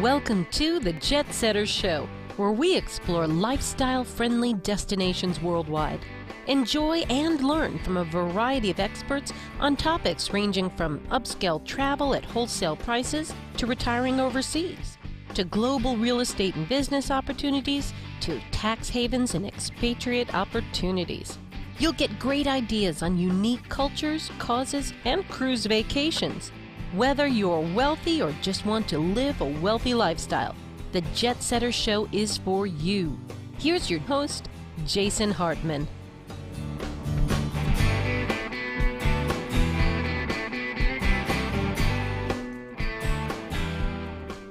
Welcome to the Jet Setters Show, where we explore lifestyle-friendly destinations worldwide. Enjoy and learn from a variety of experts on topics ranging from upscale travel at wholesale prices to retiring overseas, to global real estate and business opportunities, to tax havens and expatriate opportunities. You'll get great ideas on unique cultures, causes, and cruise vacations. Whether you're wealthy or just want to live a wealthy lifestyle, the Jet Setters Show is for you. Here's your host, Jason Hartman.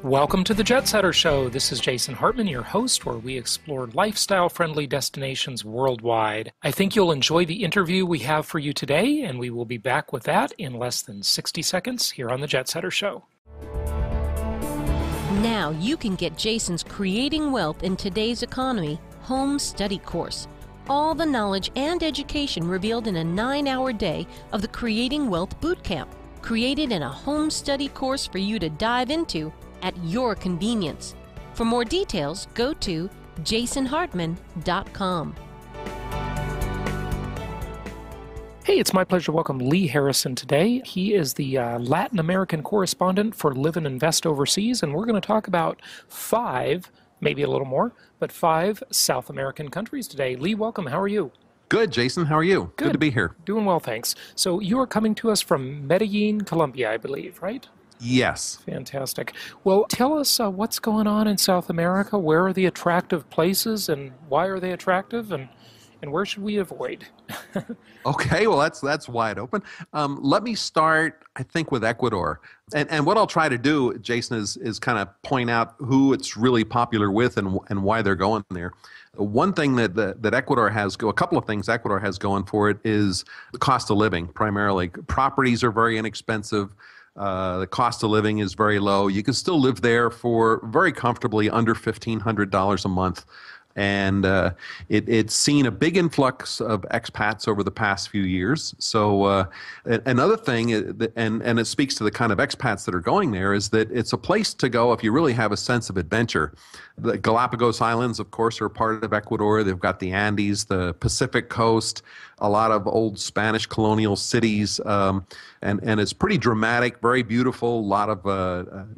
Welcome to the Jet Setters Show. This is Jason Hartman, your host, where we explore lifestyle-friendly destinations worldwide. I think you'll enjoy the interview we have for you today, and we will be back with that in less than 60 seconds here on the Jet Setters Show. Now you can get Jason's Creating Wealth in Today's Economy home study course. All the knowledge and education revealed in a 9-hour day of the Creating Wealth Bootcamp, created in a home study course for you to dive into at your convenience. For more details, go to jasonhartman.com. Hey, it's my pleasure to welcome Lee Harrison today. He is the Latin American Correspondent for Live and Invest Overseas, and we're going to talk about 5, maybe a little more, but 5 South American countries today. Lee, welcome. How are you? Good, Jason. How are you? Good to be here. Doing well, thanks. So you are coming to us from Medellín, Colombia, I believe, right? Yes. Fantastic. Well, tell us what's going on in South America. Where are the attractive places, and why are they attractive, and where should we avoid? Okay, well, that's wide open. Let me start, I think, with Ecuador. And what I'll try to do, Jason, is kind of point out who it's really popular with and why they're going there. One thing that Ecuador has, a couple of things Ecuador has going for it is the cost of living, primarily. Properties are very inexpensive. The cost of living is very low. You can still live there for very comfortably under $1,500 a month. And it's seen a big influx of expats over the past few years. So another thing, and it speaks to the kind of expats that are going there, is that it's a place to go if you really have a sense of adventure. The Galapagos Islands, of course, are part of Ecuador. They've got the Andes, the Pacific coast, a lot of old Spanish colonial cities, and it's pretty dramatic, very beautiful, a lot of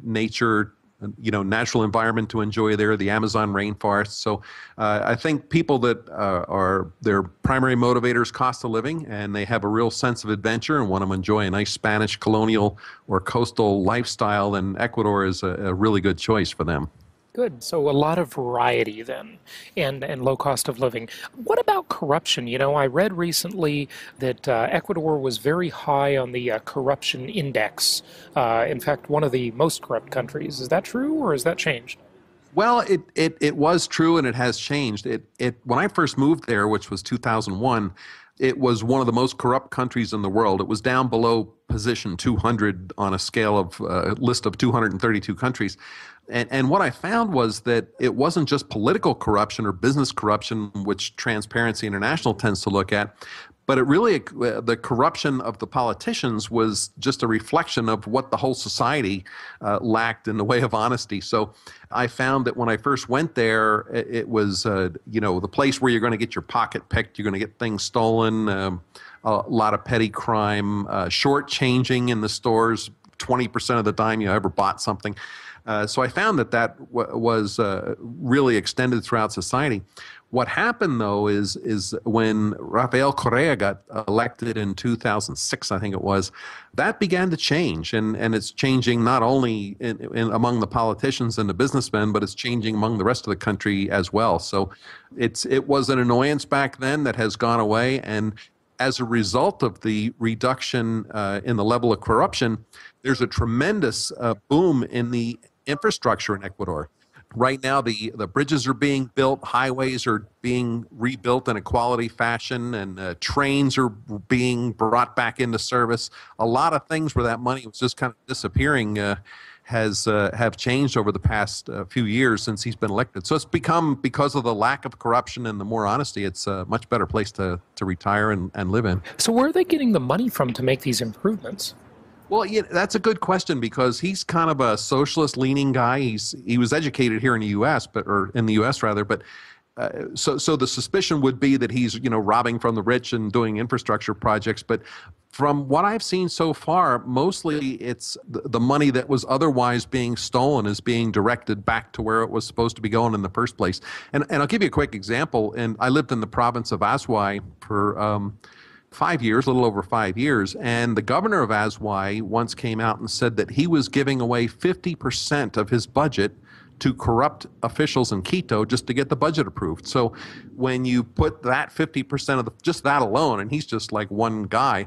nature, natural environment to enjoy there, the Amazon rainforest. So I think people that are their primary motivators, cost of living, and they have a real sense of adventure and want to enjoy a nice Spanish colonial or coastal lifestyle, then Ecuador is a really good choice for them. Good. So a lot of variety then, and low cost of living. What about corruption? I read recently that Ecuador was very high on the corruption index. In fact, one of the most corrupt countries. Is that true, or has that changed? Well, it was true, and it has changed. When I first moved there, which was 2001, it was one of the most corrupt countries in the world. It was down below position 200 on a scale of list of 232 countries. And what I found was that it wasn't just political corruption or business corruption, which Transparency International tends to look at, but it really, the corruption of the politicians was just a reflection of what the whole society lacked in the way of honesty. So I found that when I first went there, it was, the place where you're going to get your pocket picked, you're going to get things stolen, a lot of petty crime, shortchanging in the stores, 20% of the time you ever bought something. So I found that was really extended throughout society. What happened, though, is when Rafael Correa got elected in 2006, I think it was, that began to change. And it's changing not only among the politicians and the businessmen, but it's changing among the rest of the country as well. So it was an annoyance back then that has gone away. And as a result of the reduction in the level of corruption, there's a tremendous boom in the infrastructure in Ecuador. Right now, the bridges are being built, highways are being rebuilt in a quality fashion, and trains are being brought back into service. A lot of things where that money was just kind of disappearing have changed over the past few years since he's been elected. So it's become, because of the lack of corruption and the more honesty, it's a much better place to retire and live in. So where are they getting the money from to make these improvements? Well, yeah, that's a good question because he's kind of a socialist-leaning guy. He was educated here in the U.S., or in the U.S. rather, but so the suspicion would be that he's robbing from the rich and doing infrastructure projects. But from what I've seen so far, mostly it's the money that was otherwise being stolen is being directed back to where it was supposed to be going in the first place. And I'll give you a quick example. And I lived in the province of Aswai for 5 years, a little over 5 years. And the governor of Aswai once came out and said that he was giving away 50% of his budget to corrupt officials in Quito just to get the budget approved. So when you put that 50% of just that alone, and he's just like one guy,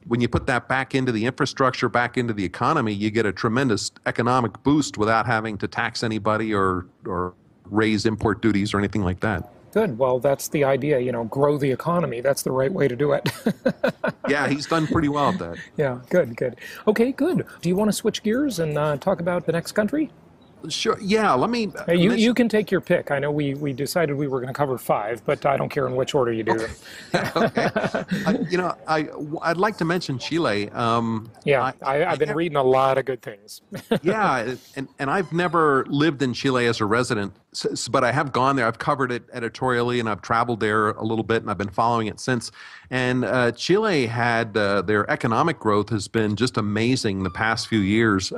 when you put that back into the infrastructure, back into the economy, you get a tremendous economic boost without having to tax anybody or raise import duties or anything like that. Good. Well, that's the idea, grow the economy. That's the right way to do it. Yeah, he's done pretty well at that. Yeah, good. Okay, good. Do you want to switch gears and talk about the next country? Sure. Yeah, let me... Hey, you can take your pick. I know we decided we were going to cover 5, but I don't care in which order you do them. Okay. I'd like to mention Chile. I've been reading a lot of good things. Yeah, and I've never lived in Chile as a resident, but I have gone there. I've covered it editorially, and I've traveled there a little bit, and I've been following it since. And Chile had their economic growth has been just amazing the past few years.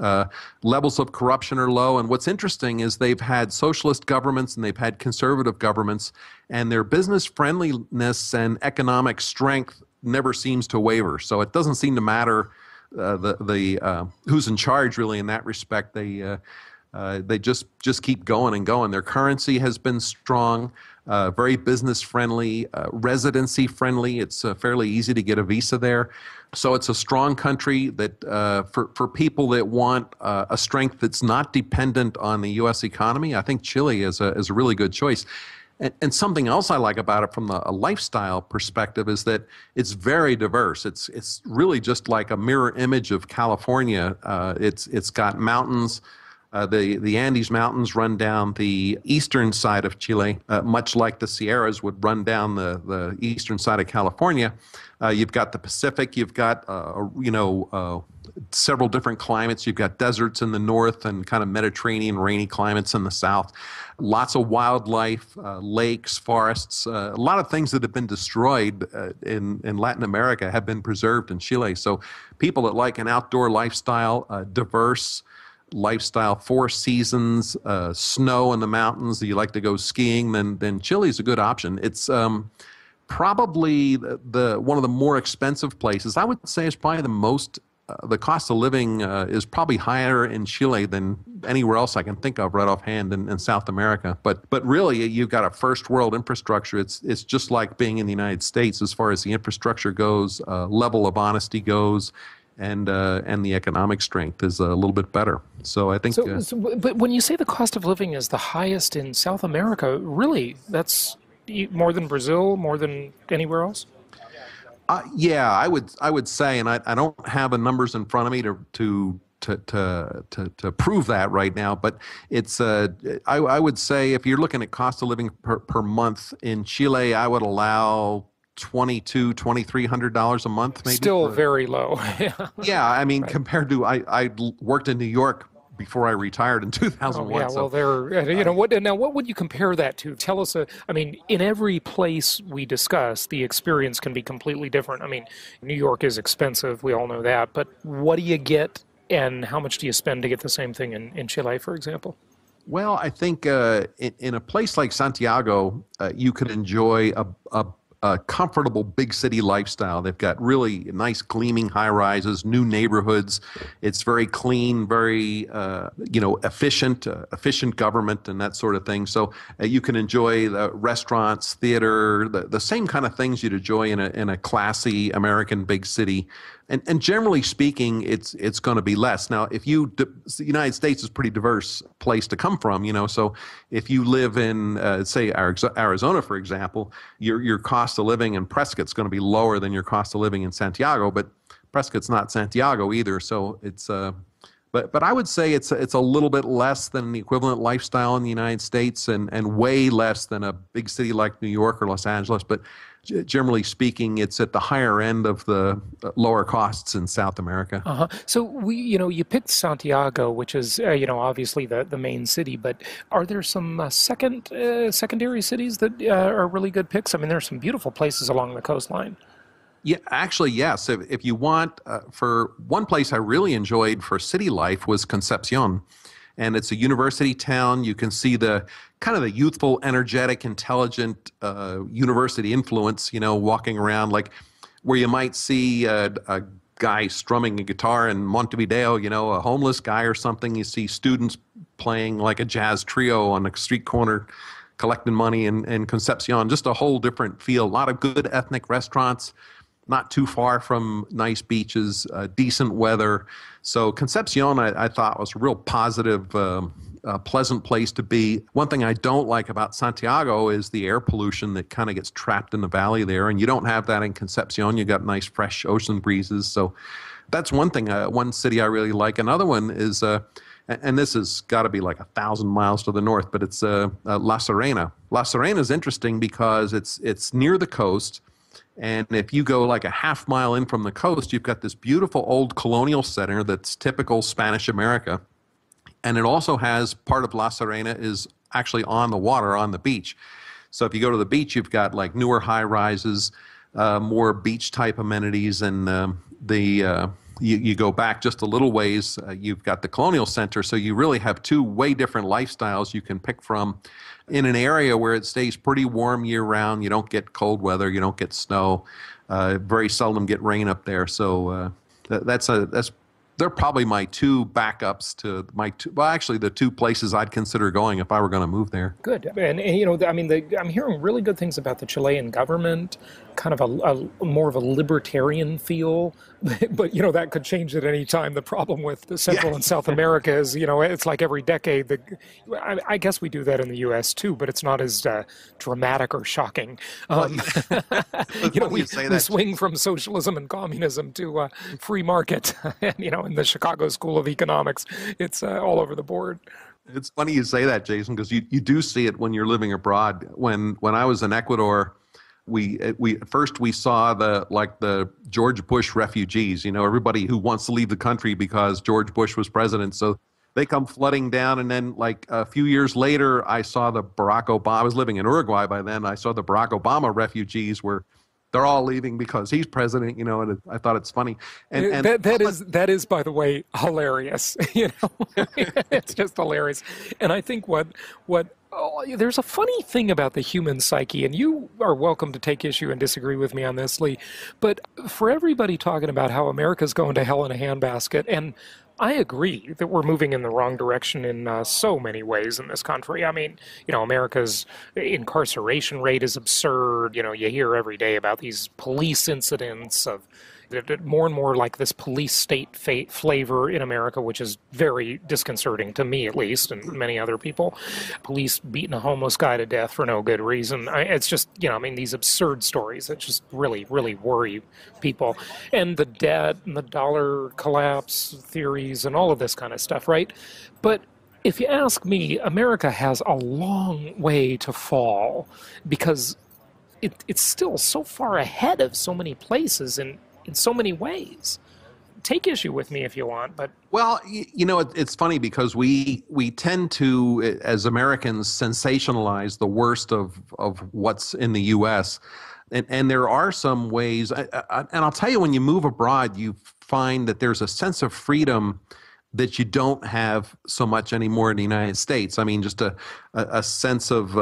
Levels of corruption are low, and what's interesting is they've had socialist governments and they've had conservative governments, and their business friendliness and economic strength never seems to waver. So it doesn't seem to matter who's in charge really in that respect. They just keep going and going. Their currency has been strong, very business friendly, residency friendly. It's fairly easy to get a visa there. So it's a strong country that for people that want a strength that's not dependent on the U.S. economy, I think Chile is a really good choice. And something else I like about it from a lifestyle perspective is that it's very diverse. It's really just like a mirror image of California. It's got mountains. The Andes Mountains run down the eastern side of Chile, much like the Sierras would run down the eastern side of California. You've got the Pacific. You've got several different climates. You've got deserts in the north and kind of Mediterranean rainy climates in the south. Lots of wildlife, lakes, forests. A lot of things that have been destroyed in Latin America have been preserved in Chile. So people that like an outdoor lifestyle, diverse lifestyle, 4 seasons, snow in the mountains, that you like to go skiing, then Chile's a good option. It's probably one of the more expensive places. I would say it's probably the cost of living is probably higher in Chile than anywhere else I can think of right offhand in South America. But really, you've got a first world infrastructure. It's just like being in the United States as far as the infrastructure goes, level of honesty goes, and the economic strength is a little bit better. So I think. But when you say the cost of living is the highest in South America, really, that's more than Brazil, more than anywhere else? Yeah, I would say, and I don't have the numbers in front of me to prove that right now, but it's I would say if you're looking at cost of living per month in Chile, I would allow $2,200-$2,300 a month, maybe. Still very low. Yeah, I mean, right. Compared to I worked in New York before I retired in 2001. Oh, yeah, well, what would you compare that to? Tell us, in every place we discuss, the experience can be completely different. I mean, New York is expensive, we all know that, but what do you get and how much do you spend to get the same thing in Chile, for example? Well, I think in a place like Santiago, you could enjoy a comfortable big city lifestyle. They've got really nice gleaming high rises, new neighborhoods. It's very clean, very efficient government and that sort of thing. So you can enjoy the restaurants, theater, the same kind of things you'd enjoy in a classy American big city. And generally speaking, it's going to be less. Now, the United States is a pretty diverse place to come from, so if you live in, say, Arizona, for example, your cost of living in Prescott's going to be lower than your cost of living in Santiago, but Prescott's not Santiago either, so it's but I would say it's a little bit less than the equivalent lifestyle in the United States and way less than a big city like New York or Los Angeles, but generally speaking, it's at the higher end of the lower costs in South America. So you picked Santiago, which is, obviously the main city, but are there some secondary cities that are really good picks? I mean, there's some beautiful places along the coastline. Yeah, actually, yes. If you want, for one place I really enjoyed for city life was Concepcion. And it's a university town. You can see the kind of the youthful, energetic, intelligent university influence, walking around, like where you might see a guy strumming a guitar in Montevideo, a homeless guy or something. You see students playing like a jazz trio on a street corner, collecting money in Concepcion. Just a whole different feel. A lot of good ethnic restaurants, not too far from nice beaches, decent weather. So Concepcion, I thought, was a real positive, pleasant place to be. One thing I don't like about Santiago is the air pollution that kind of gets trapped in the valley there, and you don't have that in Concepcion. You got nice, fresh ocean breezes. So that's one thing, one city I really like. Another one is, and this has got to be like 1,000 miles to the north, but it's La Serena. La Serena is interesting because it's near the coast. And if you go like a half mile in from the coast, you've got this beautiful old colonial center that's typical Spanish America. And it also has part of La Serena is actually on the water, on the beach. So if you go to the beach, you've got like newer high rises, more beach type amenities. And you go back just a little ways, you've got the colonial center. So you really have two way different lifestyles you can pick from in an area where it stays pretty warm year round. You don't get cold weather, you don't get snow, very seldom get rain up there. So they're probably my two backups to actually the two places I'd consider going if I were going to move there. Good. And I'm hearing really good things about the Chilean government, kind of a more of a libertarian feel, but that could change at any time. The problem with the Central and South America is, it's like every decade. I guess we do that in the U.S. too, but it's not as dramatic or shocking. We swing from socialism and communism to free market, in the Chicago School of Economics. It's all over the board. It's funny you say that, Jason, because you do see it when you're living abroad. When I was in Ecuador, we saw the George Bush refugees, everybody who wants to leave the country because George Bush was president. So they come flooding down. And then like a few years later, I saw the Barack Obama. I was living in Uruguay by then. I saw the Barack Obama refugees where they're all leaving because he's president, and I thought it's funny. And that is, by the way, hilarious. It's just hilarious. And I think there's a funny thing about the human psyche, and you are welcome to take issue and disagree with me on this, Lee. But for everybody talking about how America's going to hell in a handbasket, and I agree that we're moving in the wrong direction in so many ways in this country. I mean, America's incarceration rate is absurd. You hear every day about these police incidents of more and more like this police state flavor in America, which is very disconcerting to me, at least, and many other people. Police beating a homeless guy to death for no good reason. It's just, these absurd stories that just really, really worry people. And the debt and the dollar collapse theories and all of this kind of stuff, right? But if you ask me, America has a long way to fall because it's still so far ahead of so many places in so many ways. Take issue with me if you want, but... Well, it's funny because we tend to, as Americans, sensationalize the worst of what's in the U.S., and there are some ways, and I'll tell you, when you move abroad, you find that there's a sense of freedom that you don't have so much anymore in the United States. I mean, just a sense of,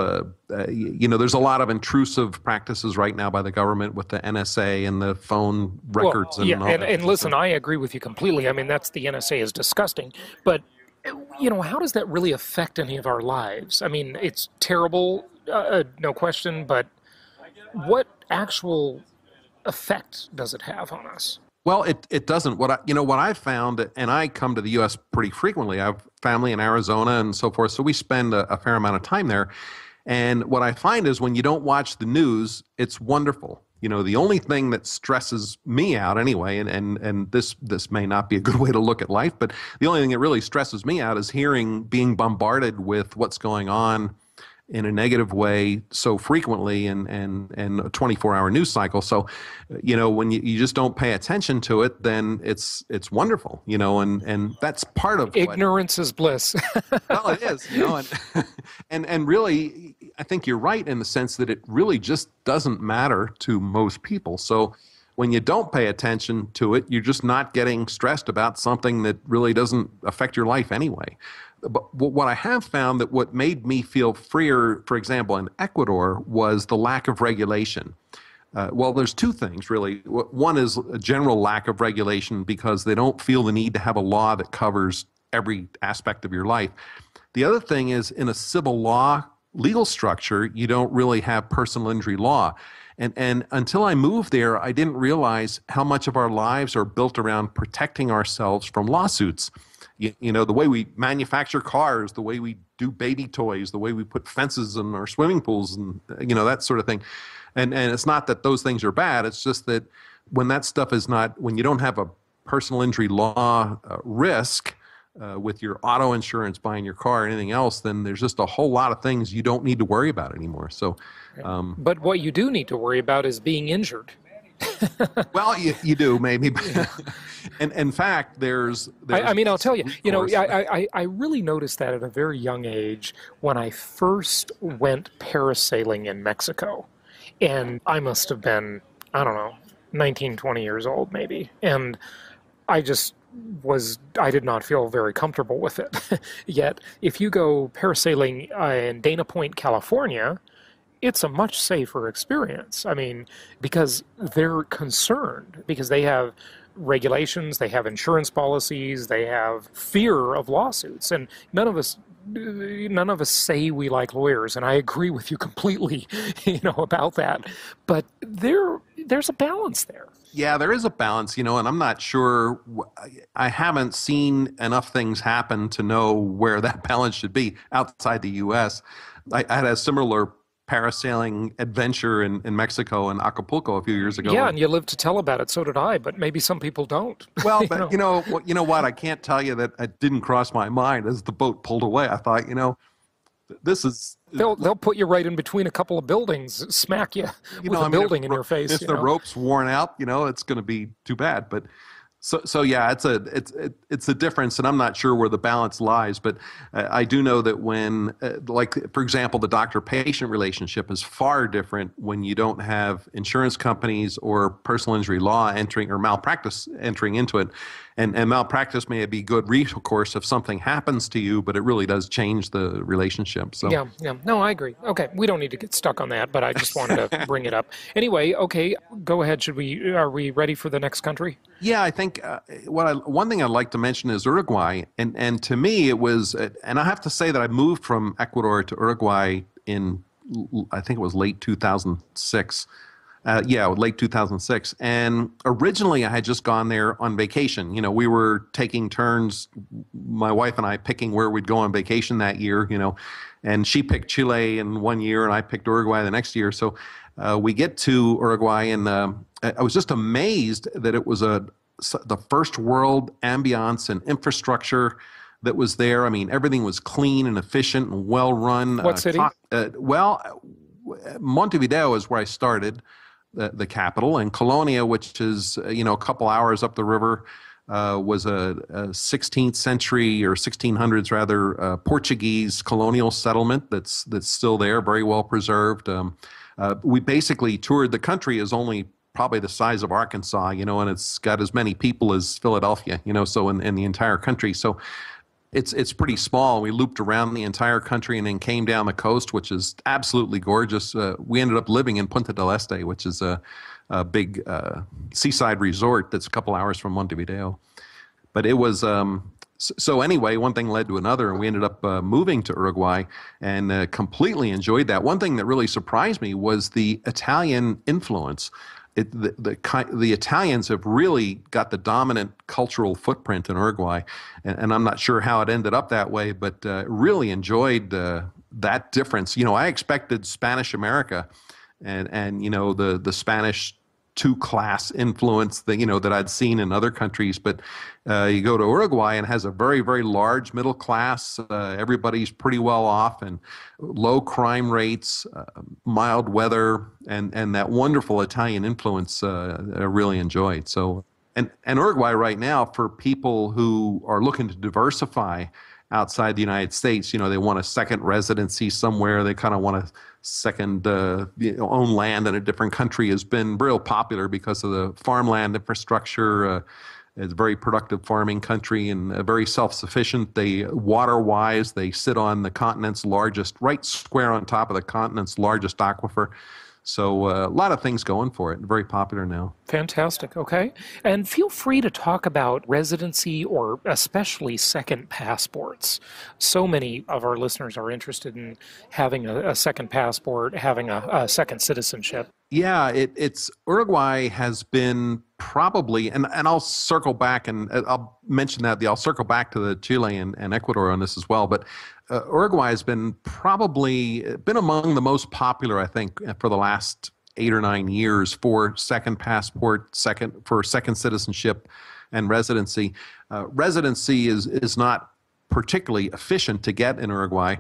there's a lot of intrusive practices right now by the government with the NSA and the phone records. And listen, I agree with you completely. I mean, the NSA is disgusting. But, how does that really affect any of our lives? I mean, it's terrible, no question, but what actual effect does it have on us? Well, it doesn't. What I've found, and I come to the U.S. pretty frequently. I have family in Arizona and so forth, so we spend a fair amount of time there. And what I find is when you don't watch the news, it's wonderful. The only thing that stresses me out anyway, and this may not be a good way to look at life, but the only thing that really stresses me out is being bombarded with what's going on in a negative way so frequently and a 24-hour news cycle. So, when you just don't pay attention to it, then it's wonderful, and that's part of ignorance is bliss. Well, it is, and really, I think you're right in the sense that it really just doesn't matter to most people. So when you don't pay attention to it, you're just not getting stressed about something that really doesn't affect your life anyway. But what I have found that what made me feel freer, for example, in Ecuador, was the lack of regulation. Well, there's two things, really. One is a general lack of regulation because they don't feel the need to have a law that covers every aspect of your life. The other thing is in a civil law legal structure, you don't really have personal injury law. And until I moved there, I didn't realize how much of our lives are built around protecting ourselves from lawsuits. The way we manufacture cars, the way we do baby toys, the way we put fences in our swimming pools, and that sort of thing. And it's not that those things are bad. It's just that when that stuff is not, when you don't have a personal injury law risk with your auto insurance, buying your car, or anything else, then there's just a whole lot of things you don't need to worry about anymore. So, but what you do need to worry about is being injured. Well, you do maybe, and in fact, there's I'll tell you, I really noticed that at a very young age when I first went parasailing in Mexico, and I must have been, 19, 20 years old maybe, and I did not feel very comfortable with it. Yet, if you go parasailing in Dana Point, California, it's a much safer experience. Because they're concerned, because they have regulations, they have insurance policies, they have fear of lawsuits, and none of us say we like lawyers, and I agree with you completely, about that. But there's a balance there. Yeah, there is a balance, and I'm not sure. I haven't seen enough things happen to know where that balance should be outside the U.S. I had a similar parasailing adventure in Mexico and Acapulco a few years ago. Yeah, and you live to tell about it. So did I, but maybe some people don't. Well, but you know what? I can't tell you that it didn't cross my mind as the boat pulled away. I thought, this is... They'll put you right in between a couple of buildings, smack you with a building in your face. If the rope's worn out, it's going to be too bad. But so yeah, it's a difference, and I'm not sure where the balance lies. But I do know that when, for example, the doctor-patient relationship is far different when you don't have insurance companies or personal injury law entering or malpractice entering into it. And malpractice may be good recourse if something happens to you, but it really does change the relationship. So yeah. No, I agree. Okay, we don't need to get stuck on that, but I just wanted to bring it up. Anyway, okay, go ahead. Are we ready for the next country? Yeah, I think one thing I'd like to mention is Uruguay, and to me it was, and I have to say that I moved from Ecuador to Uruguay in, I think it was late 2006. Late 2006. And originally I had just gone there on vacation. We were taking turns, my wife and I, picking where we'd go on vacation that year, and she picked Chile in one year and I picked Uruguay the next year. So we get to Uruguay, and I was just amazed that it was the first world ambiance and infrastructure that was there. Everything was clean and efficient and well run. What city? Montevideo is where I started. The capital, and Colonia, which is a couple hours up the river, was a 16th century or 1600s rather Portuguese colonial settlement that's still there, very well preserved. We basically toured the country as only probably the size of Arkansas, and it's got as many people as Philadelphia, so in the entire country. So it's pretty small. We looped around the entire country and then came down the coast, which is absolutely gorgeous. We ended up living in Punta del Este, which is a big seaside resort that's a couple hours from Montevideo. But it was, so anyway, one thing led to another, and we ended up moving to Uruguay and completely enjoyed that. One thing that really surprised me was the Italian influence. The Italians have really got the dominant cultural footprint in Uruguay, and I'm not sure how it ended up that way, but really enjoyed that difference. I expected Spanish America and the Spanish two-class influence that, that I'd seen in other countries. But you go to Uruguay and it has a very, very large middle class. Everybody's pretty well off and low crime rates, mild weather, and that wonderful Italian influence I really enjoyed. So, and Uruguay right now, for people who are looking to diversify outside the United States, they want a second residency somewhere. They kind of want a second own land in a different country, has been real popular because of the farmland infrastructure. It's a very productive farming country and very self-sufficient. Water-wise, they sit on the continent's largest, right square on top of the continent's largest aquifer. So a lot of things going for it. Very popular now. Fantastic. Okay. And feel free to talk about residency or especially second passports. So many of our listeners are interested in having a second passport, having a second citizenship. Yeah, it's Uruguay has been probably, and I'll circle back and I'll mention that. I'll circle back to the Chile and Ecuador on this as well. But Uruguay has been among the most popular, I think, for the last 8 or 9 years for second passport, second citizenship and residency. Residency is not particularly efficient to get in Uruguay.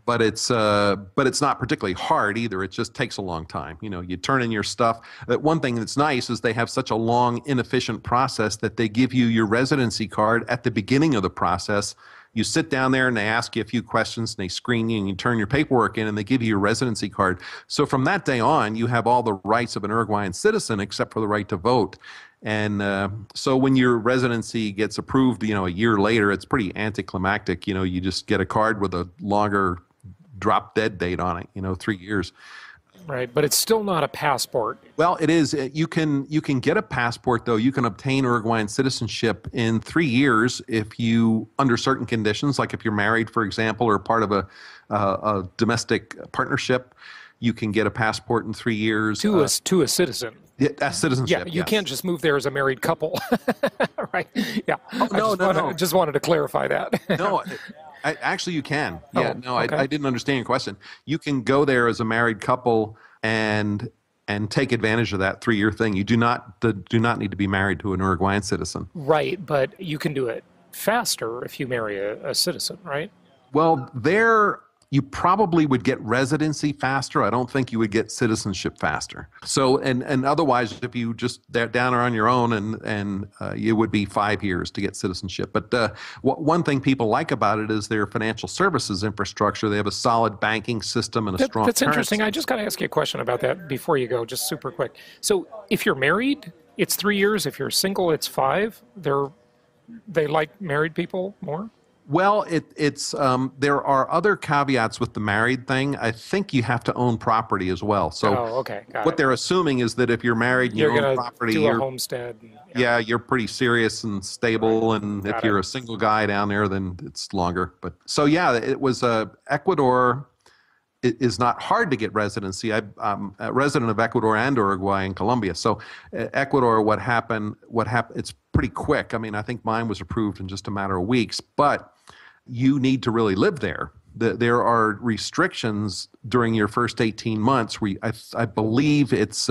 But it's not particularly hard either. It just takes a long time. You turn in your stuff. One thing that's nice is they have such a long, inefficient process that they give you your residency card at the beginning of the process. You sit down there and they ask you a few questions and they screen you and you turn your paperwork in and they give you your residency card. So from that day on, you have all the rights of an Uruguayan citizen except for the right to vote. And so when your residency gets approved, a year later, it's pretty anticlimactic. You just get a card with a longer drop dead date on it, 3 years. Right, but it's still not a passport. Well, it is. You can get a passport, though. You can obtain Uruguayan citizenship in 3 years if you, under certain conditions, like if you're married, for example, or part of a domestic partnership, you can get a passport in 3 years. To a citizen. Yeah, citizenship. Yeah, you can't just move there as a married couple, right? Yeah. No. Just wanted to clarify that. No, actually you can. Yeah, okay. I didn't understand your question. You can go there as a married couple and take advantage of that 3-year thing. You do not need to be married to an Uruguayan citizen. Right, but you can do it faster if you marry a citizen, right? Well, you probably would get residency faster. I don't think you would get citizenship faster. So, and otherwise, if you just down on your own, and it would be 5 years to get citizenship. But one thing people like about it is their financial services infrastructure. They have a solid banking system and a strong That's currency. interesting. I just got to ask you a question about that before you go, just super quick. So if you're married, it's 3 years. If you're single, it's 5. They like married people more? Well, there are other caveats with the married thing. I think you have to own property as well. So okay. What they're assuming is that if you're married and you own property, you're going to do a homestead. Yeah, you're pretty serious and stable. Right. And if you're a single guy down there, then it's longer. But so yeah, it was Ecuador. It is not hard to get residency. I'm a resident of Ecuador and Uruguay and Colombia. So Ecuador, what happened, it's pretty quick. I mean, I think mine was approved in just a matter of weeks, but you need to really live there. There are restrictions during your first 18 months where I believe it's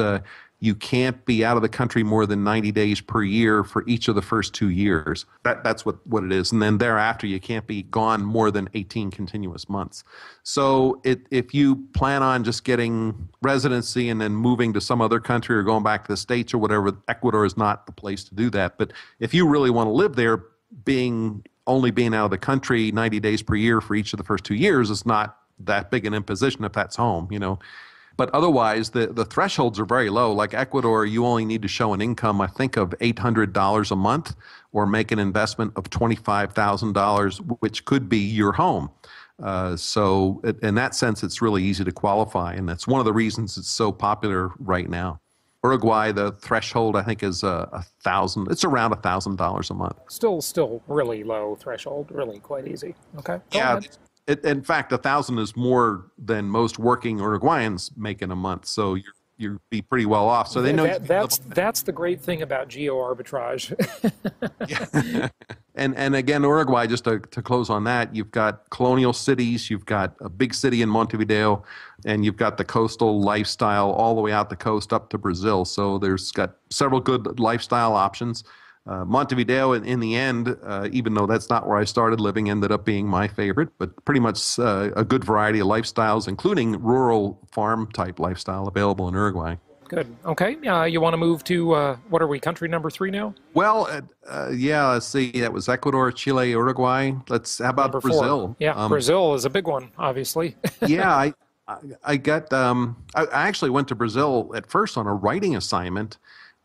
you can't be out of the country more than 90 days per year for each of the first 2 years. That's what it is. And then thereafter, you can't be gone more than 18 continuous months. So if you plan on just getting residency and then moving to some other country or going back to the States or whatever, Ecuador is not the place to do that. But if you really want to live there, only being out of the country 90 days per year for each of the first 2 years is not that big an imposition if that's home, But otherwise, the thresholds are very low. Like Ecuador, you only need to show an income, I think, of $800 a month or make an investment of $25,000, which could be your home. So in that sense, it's really easy to qualify. And that's one of the reasons it's so popular right now. Uruguay, the threshold, I think, is $1,000. It's around $1,000 a month. Still really low threshold, really quite easy. Okay. Yeah. In fact, 1,000 is more than most working Uruguayans make in a month. So you'd be pretty well off. So they know that's the great thing about geo arbitrage. Yeah. And again, Uruguay, just to close on that, you've got colonial cities, you've got a big city in Montevideo, and you've got the coastal lifestyle all the way out the coast up to Brazil. So there's got several good lifestyle options. Montevideo, in the end, even though that's not where I started living, ended up being my favorite, but pretty much a good variety of lifestyles, including rural farm-type lifestyle available in Uruguay. Good. Okay. You want to move to, what are we, country number 3 now? Well, yeah, let's see. That was Ecuador, Chile, Uruguay. How about Number 4. Brazil? Yeah, Brazil is a big one, obviously. Yeah, I got, I actually went to Brazil at first on a writing assignment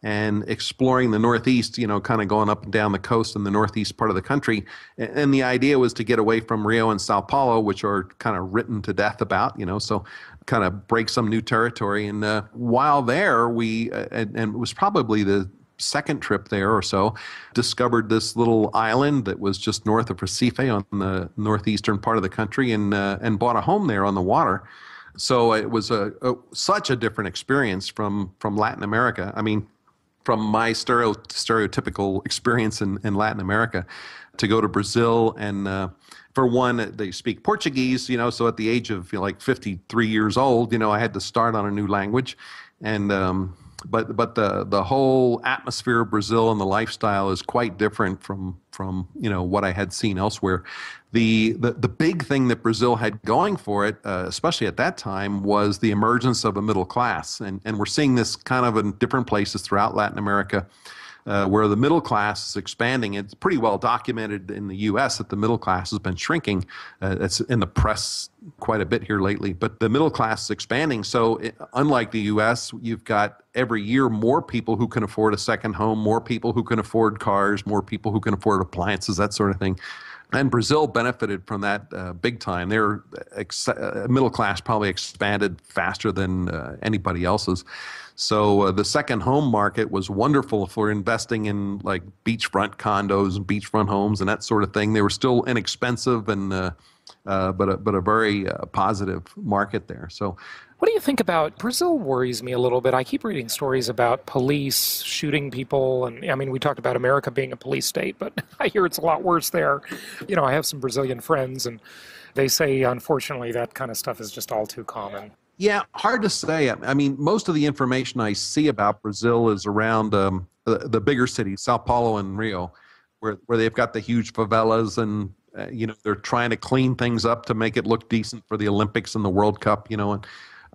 and exploring the Northeast, kind of going up and down the coast in the Northeast part of the country. And the idea was to get away from Rio and Sao Paulo, which are kind of written to death about, so kind of break some new territory. And while there, and it was probably the second trip there or so, discovered this little island that was just north of Recife on the northeastern part of the country, and bought a home there on the water. So it was such a different experience from Latin America. I mean, from my stereotypical experience in Latin America, to go to Brazil. And for one, they speak Portuguese, so at the age of like 53 years old, I had to start on a new language. And but the whole atmosphere of Brazil and the lifestyle is quite different from what I had seen elsewhere. The big thing that Brazil had going for it, especially at that time, was the emergence of a middle class, and we're seeing this kind of in different places throughout Latin America, where the middle class is expanding. It's pretty well documented in the U.S. that the middle class has been shrinking. It's in the press quite a bit here lately, but the middle class is expanding. So unlike the U.S., you've got every year more people who can afford a second home, more people who can afford cars, more people who can afford appliances, that sort of thing. And Brazil benefited from that big time. Their middle class probably expanded faster than anybody else's. So the second home market was wonderful for investing in like beachfront condos and beachfront homes and that sort of thing. They were still inexpensive, and but a very positive market there. So. What do you think about Brazil? Worries me a little bit. I keep reading stories about police shooting people. And I mean, we talked about America being a police state, but I hear it's a lot worse there. I have some Brazilian friends, and they say, unfortunately, that kind of stuff is just all too common. Yeah, hard to say. I mean, most of the information I see about Brazil is around the bigger cities, Sao Paulo and Rio, where they've got the huge favelas, and they're trying to clean things up to make it look decent for the Olympics and the World Cup, and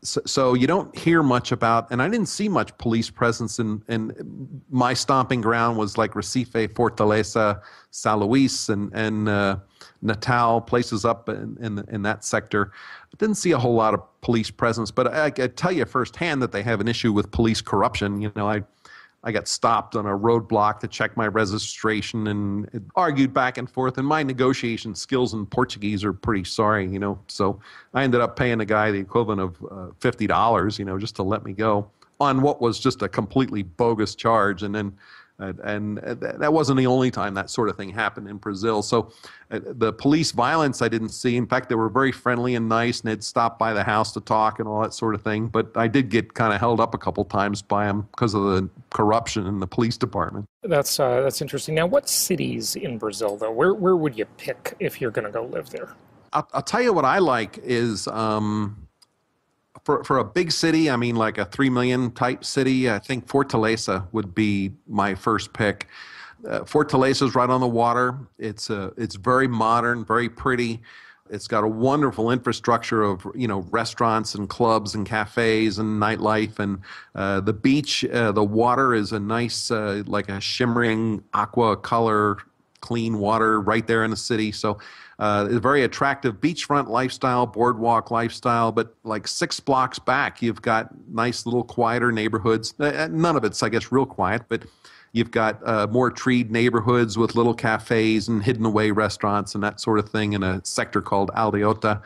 so you don't hear much about, and I didn't see much police presence in my stomping ground was like Recife, Fortaleza, São Luís, and Natal, places up in that sector. I didn't see a whole lot of police presence, but I tell you firsthand that they have an issue with police corruption. I got stopped on a roadblock to check my registration and it argued back and forth. And my negotiation skills in Portuguese are pretty sorry, So I ended up paying the guy the equivalent of $50, just to let me go on what was just a completely bogus charge. And then that wasn't the only time that sort of thing happened in Brazil. So the police violence I didn't see. In fact, they were very friendly and nice, and they'd stop by the house to talk and all that sort of thing. But I did get kind of held up a couple times by them because of the corruption in the police department. That's interesting. Now, what cities in Brazil, though? Where would you pick if you're going to go live there? I'll tell you what I like is for a big city, I mean like a 3 million type city, I think Fortaleza would be my first pick. Fortaleza is right on the water. It's very modern, very pretty. It's got a wonderful infrastructure of restaurants and clubs and cafes and nightlife, and the beach, the water is a nice like a shimmering aqua color, clean water right there in the city. So it's a very attractive beachfront lifestyle, boardwalk lifestyle, but like 6 blocks back, you've got nice little quieter neighborhoods. None of it's, I guess, real quiet, but you've got more treed neighborhoods with little cafes and hidden away restaurants and that sort of thing in a sector called Aldeota.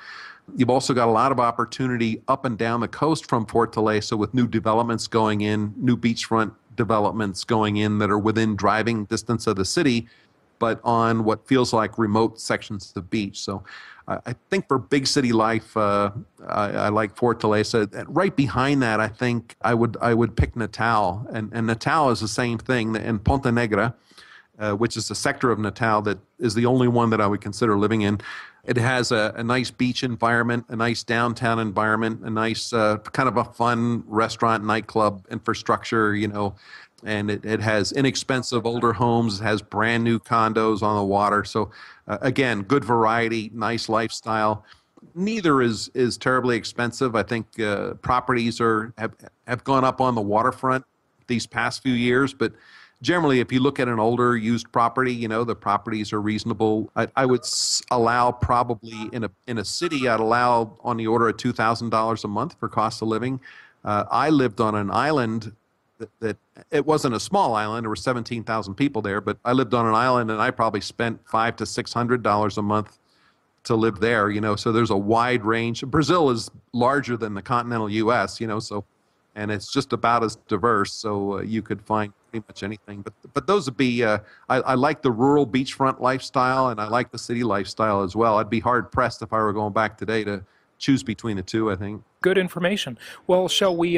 You've also got a lot of opportunity up and down the coast from Fortaleza with new developments going in, new beachfront developments going in that are within driving distance of the city, but on what feels like remote sections of the beach. So I think for big city life, I like Fortaleza. And right behind that, I think I would pick Natal. And Natal is the same thing in Ponta Negra. which is a sector of Natal that is the only one that I would consider living in. It has a nice beach environment, a nice downtown environment, a nice kind of a fun restaurant, nightclub infrastructure, and it has inexpensive older homes. It has brand new condos on the water. So again, good variety, nice lifestyle. Neither is terribly expensive. I think properties have gone up on the waterfront these past few years, but generally, if you look at an older used property, the properties are reasonable. I would allow probably in a city, I'd allow on the order of $2,000 a month for cost of living. I lived on an island that it wasn't a small island. There were 17,000 people there, but I lived on an island and I probably spent $500 to $600 a month to live there. So there's a wide range. Brazil is larger than the continental U.S. So. And it's just about as diverse, so you could find pretty much anything. But those would be, I like the rural beachfront lifestyle, and I like the city lifestyle as well. I'd be hard-pressed if I were going back today to choose between the two, I think. Good information. Well, shall we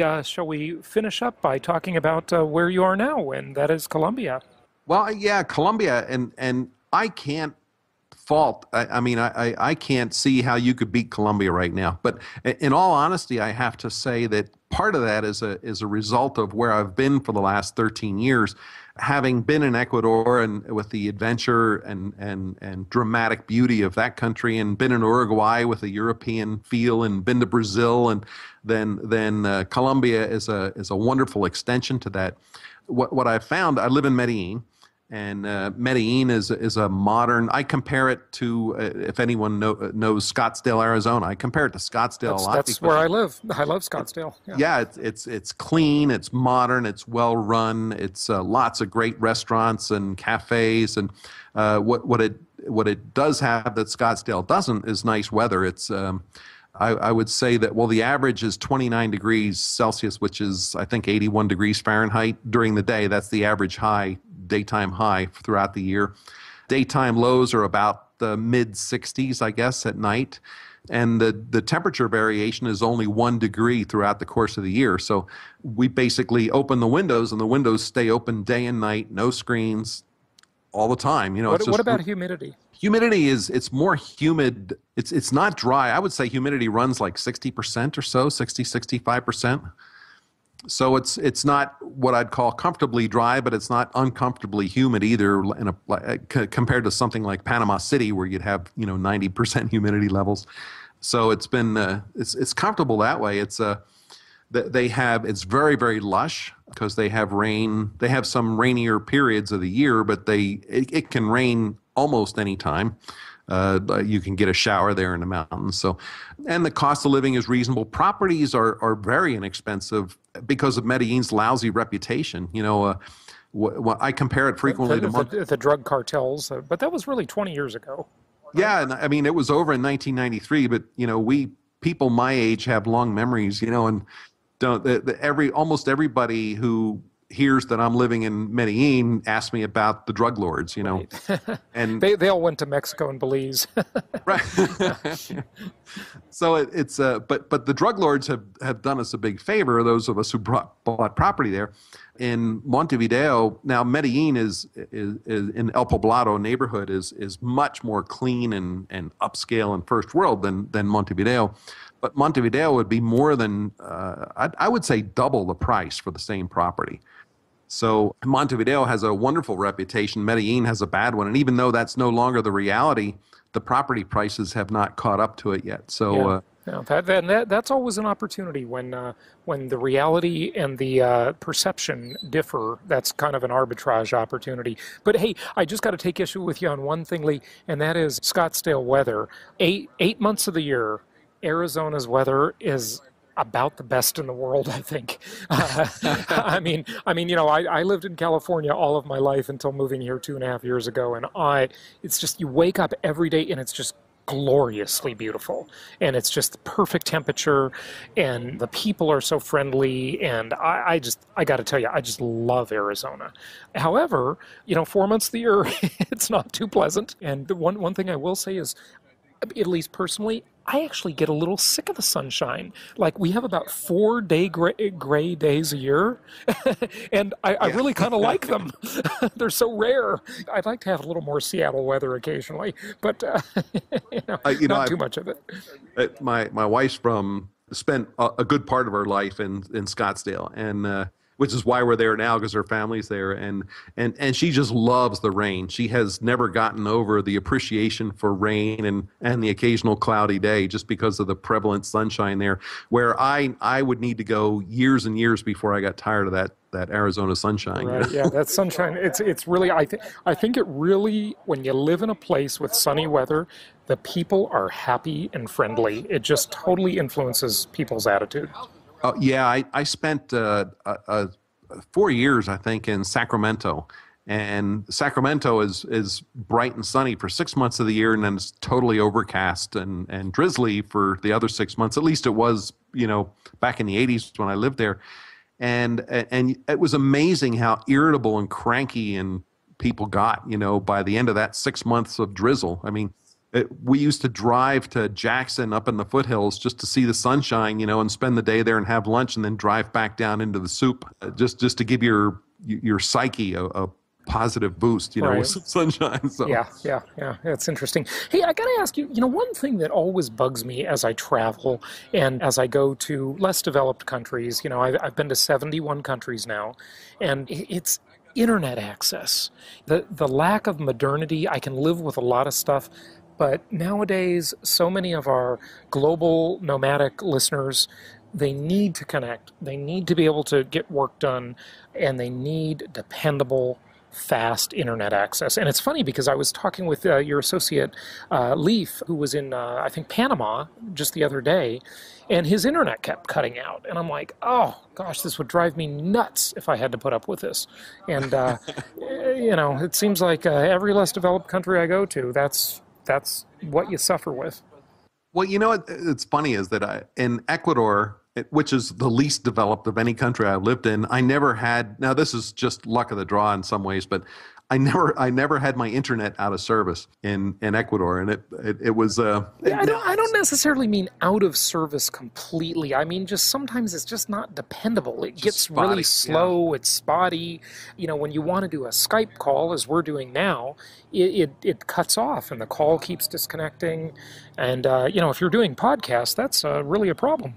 finish up by talking about where you are now, and that is Colombia? Well, yeah, Colombia, and I can't fault. I can't see how you could beat Colombia right now. But in all honesty, I have to say that part of that is a result of where I've been for the last 13 years, having been in Ecuador and with the adventure and dramatic beauty of that country, and been in Uruguay with a European feel, and been to Brazil, and then Colombia is a wonderful extension to that. What I found, I live in Medellín. And Medellín is a modern. I compare it to, if anyone knows Scottsdale, Arizona. I compare it to Scottsdale a lot. That's where I live. I love Scottsdale. Yeah, it's clean, it's modern, it's well run. It's lots of great restaurants and cafes. And what it does have that Scottsdale doesn't is nice weather. It's I would say that, well, the average is 29 degrees Celsius, which is, I think, 81 degrees Fahrenheit during the day. That's the average daytime high throughout the year. Daytime lows are about the mid-60s, I guess, at night. And the temperature variation is only 1 degree throughout the course of the year. So we basically open the windows, and the windows stay open day and night, no screens, all the time. What about humidity? Humidity it's more humid. It's not dry. I would say humidity runs like 60% or so, 65%. So it's not what I'd call comfortably dry, but it's not uncomfortably humid either. Compared to something like Panama City, where you'd have 90% humidity levels. So it's been it's comfortable that way. It's very, very lush because they have rain. They have some rainier periods of the year, but it can rain almost any time. You can get a shower there in the mountains. So, and the cost of living is reasonable. Properties are very inexpensive because of Medellin's lousy reputation. I compare it frequently to the drug cartels, but that was really 20 years ago. Right? Yeah, and I mean it was over in 1993. But people my age have long memories. And almost everybody who hears that I'm living in Medellin asks me about the drug lords, Right. And they all went to Mexico and Belize. Right. So it's but the drug lords have done us a big favor, those of us who bought property there. In Montevideo, now Medellin is in El Poblado neighborhood is much more clean and upscale and first world than Montevideo. But Montevideo would be more than, I would say, double the price for the same property. So Montevideo has a wonderful reputation. Medellin has a bad one. And even though that's no longer the reality, the property prices have not caught up to it yet. So that's always an opportunity when the reality and the perception differ. That's kind of an arbitrage opportunity. But hey, I just got to take issue with you on one thing, Lee, and that is Scottsdale weather. Eight months of the year, Arizona's weather is about the best in the world, I think. I mean, I lived in California all of my life until moving here 2.5 years ago, and it's just, you wake up every day and it's just gloriously beautiful, and it's just the perfect temperature, and the people are so friendly, and I got to tell you, I just love Arizona. However, 4 months of the year, it's not too pleasant. And the one thing I will say is, at least personally, I actually get a little sick of the sunshine. Like, we have about 4 gray days a year, and I really kind of like them. They're so rare. I'd like to have a little more Seattle weather occasionally, but not too much of it. My wife's spent a good part of her life in Scottsdale, and which is why we're there now, because her family's there, and she just loves the rain. She has never gotten over the appreciation for rain and the occasional cloudy day, just because of the prevalent sunshine there, where I would need to go years and years before I got tired of that Arizona sunshine. Right, yeah, that sunshine, it's really, I think it really, when you live in a place with sunny weather, the people are happy and friendly. It just totally influences people's attitude. Yeah, I spent 4 years, I think, in Sacramento. And Sacramento is bright and sunny for 6 months of the year, and then it's totally overcast and drizzly for the other 6 months. At least it was, back in the 80s when I lived there. And it was amazing how irritable and cranky and people got, by the end of that 6 months of drizzle. I mean, we used to drive to Jackson up in the foothills just to see the sunshine, and spend the day there and have lunch, and then drive back down into the soup, just to give your psyche a positive boost, right, with sunshine. So. Yeah, that's interesting. Hey, I got to ask you, one thing that always bugs me as I travel and as I go to less developed countries, I've been to 71 countries now, and it's internet access. The lack of modernity. I can live with a lot of stuff, but nowadays, so many of our global nomadic listeners, they need to connect. They need to be able to get work done, and they need dependable, fast internet access. And it's funny because I was talking with your associate, Leaf, who was in, I think, Panama just the other day, and his internet kept cutting out. And I'm like, oh, gosh, this would drive me nuts if I had to put up with this. And, it seems like every less developed country I go to, that's what you suffer with. Well, it's funny is that in Ecuador, which is the least developed of any country I've lived in, I never had, now this is just luck of the draw in some ways, but I never had my internet out of service in Ecuador, and it was. I don't necessarily mean out of service completely. I mean, just sometimes it's just not dependable. It gets spotty, really slow. Yeah. It's spotty. When you want to do a Skype call, as we're doing now, it cuts off, and the call keeps disconnecting. And if you're doing podcasts, that's really a problem.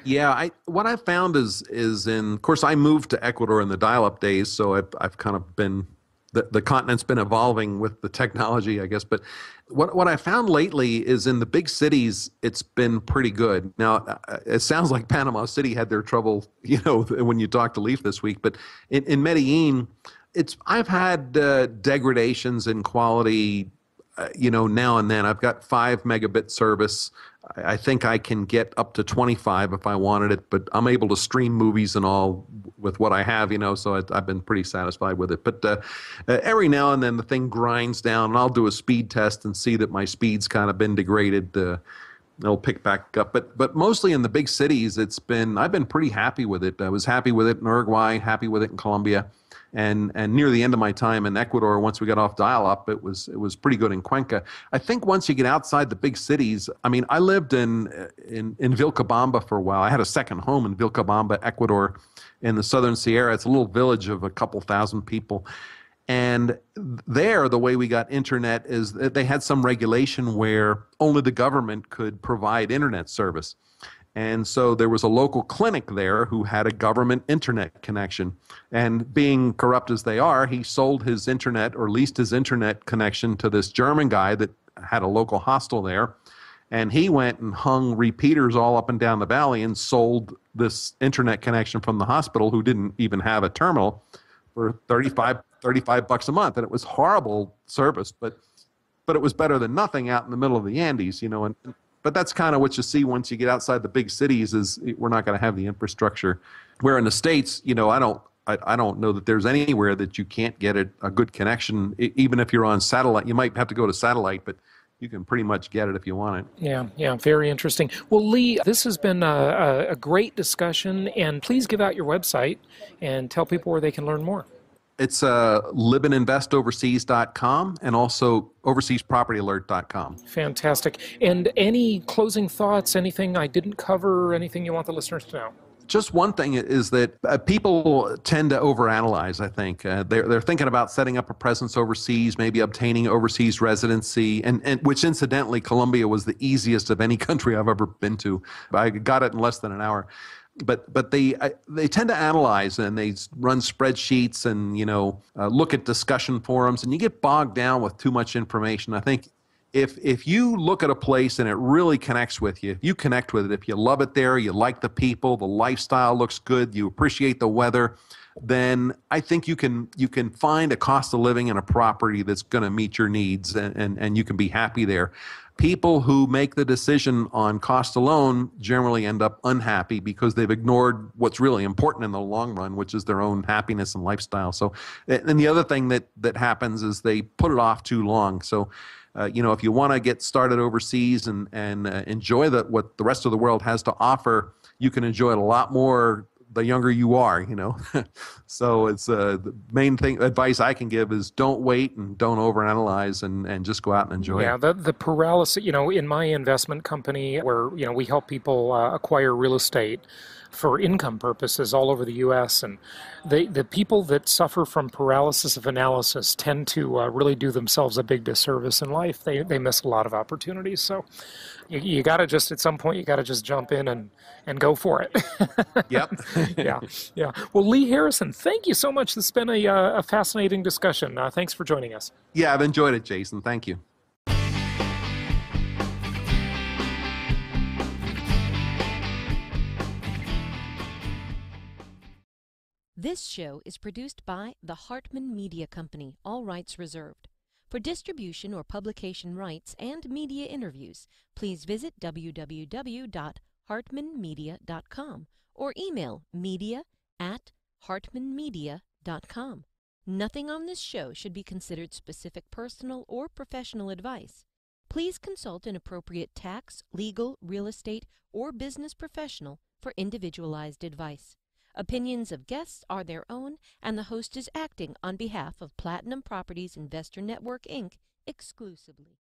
Yeah, what I found is of course, I moved to Ecuador in the dial-up days, so I've kind of been. The continent's been evolving with the technology, I guess. But what I found lately is in the big cities, it's been pretty good. Now, it sounds like Panama City had their trouble, when you talked to Leaf this week. But in Medellin, I've had degradations in quality, now and then. I've got 5 megabit service. I think I can get up to 25 if I wanted it, but I'm able to stream movies and all with what I have, so I've been pretty satisfied with it. But every now and then the thing grinds down, and I'll do a speed test and see that my speed's kind of been degraded. It'll pick back up. But mostly in the big cities, I've been pretty happy with it. I was happy with it in Uruguay, happy with it in Colombia. And near the end of my time in Ecuador, once we got off dial-up, it was pretty good in Cuenca. I think once you get outside the big cities, I mean, I lived in Vilcabamba for a while. I had a second home in Vilcabamba, Ecuador, in the southern Sierra. It's a little village of a couple thousand people. And there, the way we got internet is that they had some regulation where only the government could provide internet service. And so there was a local clinic there who had a government internet connection. And being corrupt as they are, he sold his internet or leased his internet connection to this German guy that had a local hostel there. And he went and hung repeaters all up and down the valley and sold this internet connection from the hospital, who didn't even have a terminal, for $35 a month. And it was horrible service, but it was better than nothing out in the middle of the Andes, But that's kind of what you see once you get outside the big cities, is we're not going to have the infrastructure. Where in the States, I don't know that there's anywhere that you can't get a good connection, even if you're on satellite. You might have to go to satellite, but you can pretty much get it if you want it. Yeah, very interesting. Well, Lee, this has been a great discussion, and please give out your website and tell people where they can learn more. It's liveandinvestoverseas.com and also overseaspropertyalert.com. Fantastic. And any closing thoughts, anything I didn't cover, anything you want the listeners to know? Just one thing is that people tend to overanalyze, I think. They're thinking about setting up a presence overseas, maybe obtaining overseas residency, and which incidentally, Colombia was the easiest of any country I've ever been to. I got it in less than an hour. But they tend to analyze, and they run spreadsheets and look at discussion forums, and you get bogged down with too much information. I think if you look at a place and it really connects with you, if you connect with it, if you love it there, you like the people, the lifestyle looks good, you appreciate the weather, then I think you can find a cost of living and a property that's going to meet your needs, and you can be happy there. People who make the decision on cost alone generally end up unhappy because they've ignored what's really important in the long run, which is their own happiness and lifestyle. So, and the other thing that happens is they put it off too long. So, if you want to get started overseas and enjoy what the rest of the world has to offer, you can enjoy it a lot more the younger you are, So it's the main advice I can give is don't wait and don't overanalyze and just go out and enjoy it. Yeah, the paralysis, in my investment company where, we help people acquire real estate for income purposes all over the U.S. And the people that suffer from paralysis of analysis tend to really do themselves a big disservice in life. They miss a lot of opportunities. So you got to just, at some point, you got to just jump in and go for it. Yep. Yeah. Well, Lee Harrison, thank you so much. This has been a fascinating discussion. Thanks for joining us. Yeah, I've enjoyed it, Jason. Thank you. This show is produced by the Hartman Media Company, all rights reserved. For distribution or publication rights and media interviews, please visit www.hartmanmedia.com or email media@hartmanmedia.com. Nothing on this show should be considered specific personal or professional advice. Please consult an appropriate tax, legal, real estate, or business professional for individualized advice. Opinions of guests are their own, and the host is acting on behalf of Platinum Properties Investor Network, Inc. exclusively.